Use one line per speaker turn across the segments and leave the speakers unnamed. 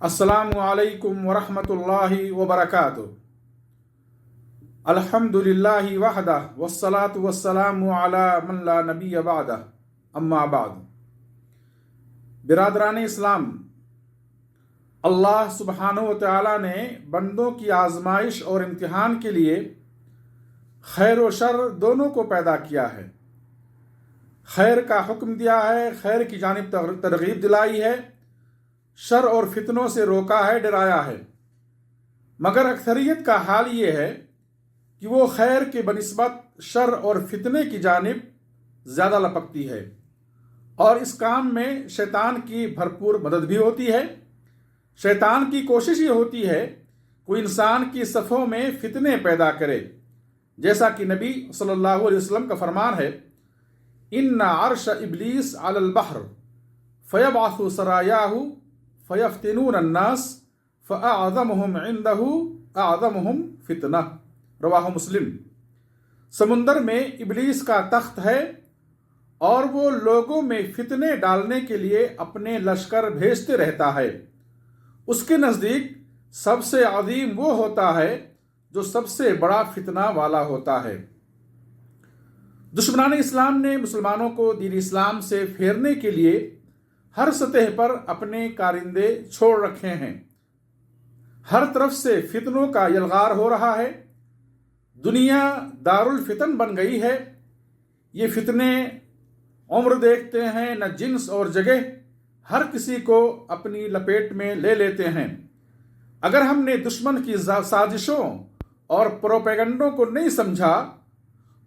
अस्सलामु अलैकुम वरहमतुल्लाहि वबरकातुहू। अल्हम्दुलिल्लाहि वहदा वस्सलातु वस्सलामु अला मन ला नबिय्य बअदा अम्मा बाद। बिरादरान इस्लाम, अल्लाह सुब्हानहु व तआला ने बंदों की आजमाइश और इम्तिहान के लिए खैर और शर दोनों को पैदा किया है। खैर का हुक्म दिया है, खैर की जानिब तरगीब दिलाई है, शर और फितनों से रोका है, डराया है। मगर अक्सरियत का हाल ये है कि वो खैर के बनिस्बत शर और फितने की जानिब ज़्यादा लपकती है, और इस काम में शैतान की भरपूर मदद भी होती है। शैतान की कोशिश ये होती है कोई इंसान की सफ़ों में फितने पैदा करे, जैसा कि नबी सल्लल्लाहु अलैहि वसल्लम का फरमान है, इन्ना अर्श इब्लीस अलल बहर फयबअसु सरायाहु फयफ्तिनून अन्नास फअअज़मुहुम इंदहु अअज़मुहुम फितना। रवाहु मुस्लिम। समुंदर में इब्लीस का तख्त है और वो लोगों में फितने डालने के लिए अपने लश्कर भेजते रहता है। उसके नज़दीक सबसे अजीम वो होता है जो सबसे बड़ा फितना वाला होता है। दुश्मनान इस्लाम ने मुसलमानों को दीन इस्लाम से फेरने के लिए हर सतह पर अपने कारिंदे छोड़ रखे हैं। हर तरफ से फितनों का यलगार हो रहा है। दुनिया दारुल फितन बन गई है। ये फितने उम्र देखते हैं न जिन्स और जगह, हर किसी को अपनी लपेट में ले लेते हैं। अगर हमने दुश्मन की साजिशों और प्रोपेगंडों को नहीं समझा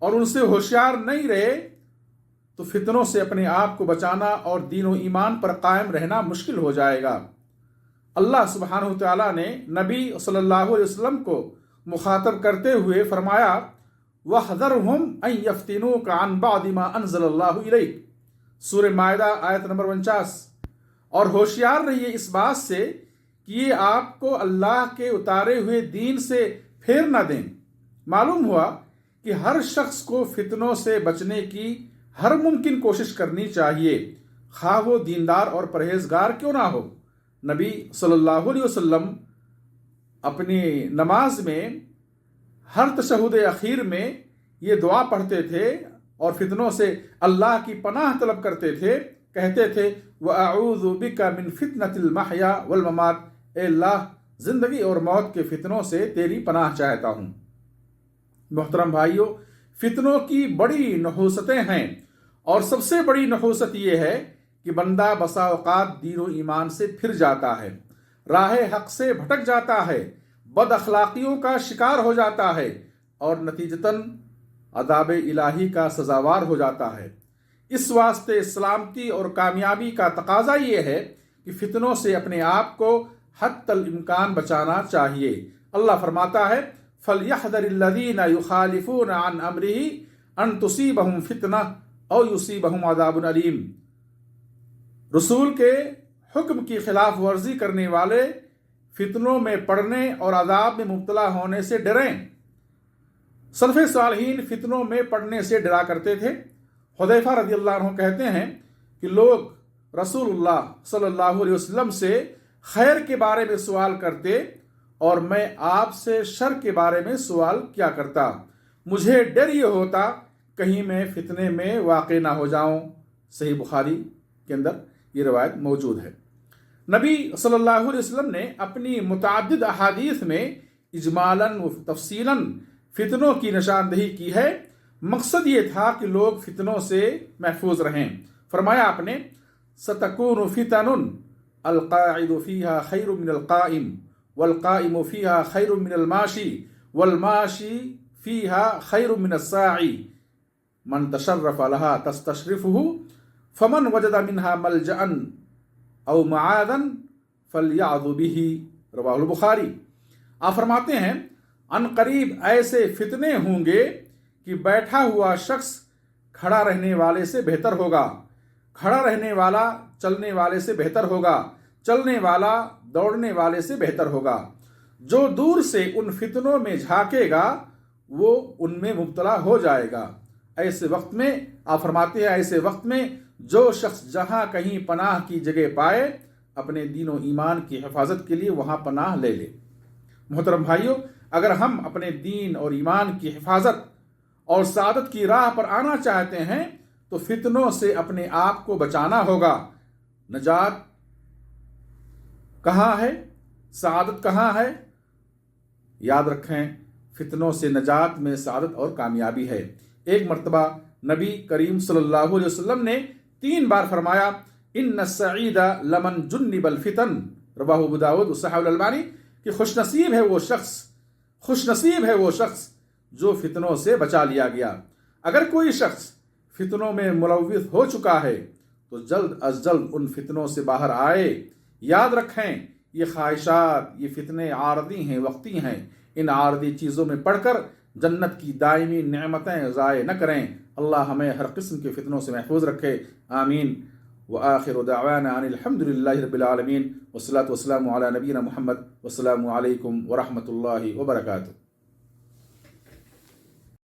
और उनसे होशियार नहीं रहे तो फितनों से अपने आप को बचाना और दीन और ईमान पर कायम रहना मुश्किल हो जाएगा। अल्लाह सुब्हानहु व तआला ने नबी सल्लल्लाहु अलैहि वसल्लम को मुखातब करते हुए फरमाया, वहज़रहुम अन यफ्तिनूका अन बअदि मा अंज़लल्लाहु इलैक, सूरह माइदा आयत नंबर 49। और होशियार रहिए इस बात से कि ये आपको अल्लाह के उतारे हुए दीन से फेर न दें। मालूम हुआ कि हर शख्स को फितनों से बचने की हर मुमकिन कोशिश करनी चाहिए, खा वो दीनदार और परहेजगार क्यों ना हो। नबी सल्लल्लाहु अलैहि वसल्लम अपनी नमाज में हर तशहुद अखीर में ये दुआ पढ़ते थे और फितनों से अल्लाह की पनाह तलब करते थे। कहते थे, व अऊज़ु बिका मिन फितनतिल महया वल ममात, ए अल्लाह, जिंदगी और मौत के फितनों से तेरी पनाह चाहता हूँ। मोहतरम भाइयों, फितनों की बड़ी नहूसतें हैं और सबसे बड़ी नहूसत ये है कि बंदा बसा औकात दीन और ईमान से फिर जाता है, राह हक से भटक जाता है, बद अखलाकियों का शिकार हो जाता है और नतीजतन अदाब इलाही का सजावार हो जाता है। इस वास्ते सलामती और कामयाबी का तकाजा ये है कि फितनों से अपने आप को हत्तल इम्कान बचाना चाहिए। अल्लाह फरमाता है, फलयहज़रिल्लज़ीना युखालिफून अन अम्रिही अन तुसीबहुम फितना औ युसीबहुम अज़ाबुन अलीम। रसूल के हुक्म की खिलाफ वर्जी करने वाले फितनों में पड़ने और अजाब में मुब्तला होने से डरें। सलफ़े सालिहीन फितनों में पड़ने से डरा करते थे। हुदैफा रज़ियल्लाहु अन्हु कहते हैं कि लोग रसूलुल्लाह सल्लल्लाहु अलैहि वसल्लम से खैर के बारे में सवाल करते और मैं आपसे शर के बारे में सवाल क्या करता। मुझे डर ये होता कहीं मैं फितने में वाक़े ना हो जाऊं। सही बुखारी के अंदर ये रवायत मौजूद है। नबी सल्लल्लाहु अलैहि वसल्लम ने अपनी मुतअद्दिद अहादीस में इजमालन व तफसीलन फितनों की निशानदही की है। मकसद ये था कि लोग फितनों से महफूज रहें। फरमाया आपने, सतकूनु फितनुन अलकाइदु फीहा खैरु मिनल काइम वल काइमु फीहा खैरु मिनल माशी वल माशी फीहा खैरु मिनस साई मन तशर्रफ लहा तस्तशरिफुहु फमन वजदा मिनहा मलजअन औ मआदन फलयादु बिही। रवाहुल बुखारी। आप फरमाते हैं, अनकरीब ऐसे फितने होंगे कि बैठा हुआ शख्स खड़ा रहने वाले से बेहतर होगा, खड़ा रहने वाला चलने वाले से बेहतर होगा, चलने वाला दौड़ने वाले से बेहतर होगा। जो दूर से उन फितनों में झांकेगा वो उनमें मुब्तला हो जाएगा। ऐसे वक्त में आप फरमाते हैं, ऐसे वक्त में जो शख्स जहां कहीं पनाह की जगह पाए اپنے دین و ایمان کی حفاظت کے لیے وہاں پناہ لے لے۔ محترم بھائیوں، اگر ہم اپنے دین اور ایمان کی حفاظت اور سعادت کی راہ پر آنا چاہتے ہیں تو فتنوں سے اپنے آپ کو بچانا ہوگا۔ نجات کہاں ہے؟ سعادت کہاں ہے؟ یاد رکھیں، فتنوں سے نجات میں سعادت اور کامیابی ہے۔ ایک مرتبہ نبی کریم صلی اللہ علیہ وسلم نے 3 بار فرمایا، ان السعید لمن جنب الفتن، رواہ ابو داؤد وصححہ الالبانی، کہ خوش نصیب ہے وہ شخص جو فتنوں سے بچا لیا گیا۔ اگر کوئی شخص فتنوں میں ملوث ہو چکا ہے تو جلد از جلد ان فتنوں سے باہر آئے۔ یاد رکھیں، یہ خواہشات، یہ فتنے عارضی ہیں، وقتی ہیں۔ ان عارضی چیزوں میں پڑھ کر جنت کی دائمی نعمتیں ضائع نہ کریں۔ اللہ ہمیں ہر قسم کے فتنوں سے محفوظ رکھے، آمین۔ وآخر دعوانا ان الحمد للہ رب العالمین، والصلاة والسلام علی نبینا محمد، والسلام علیکم ورحمۃ اللہ وبرکاتہ۔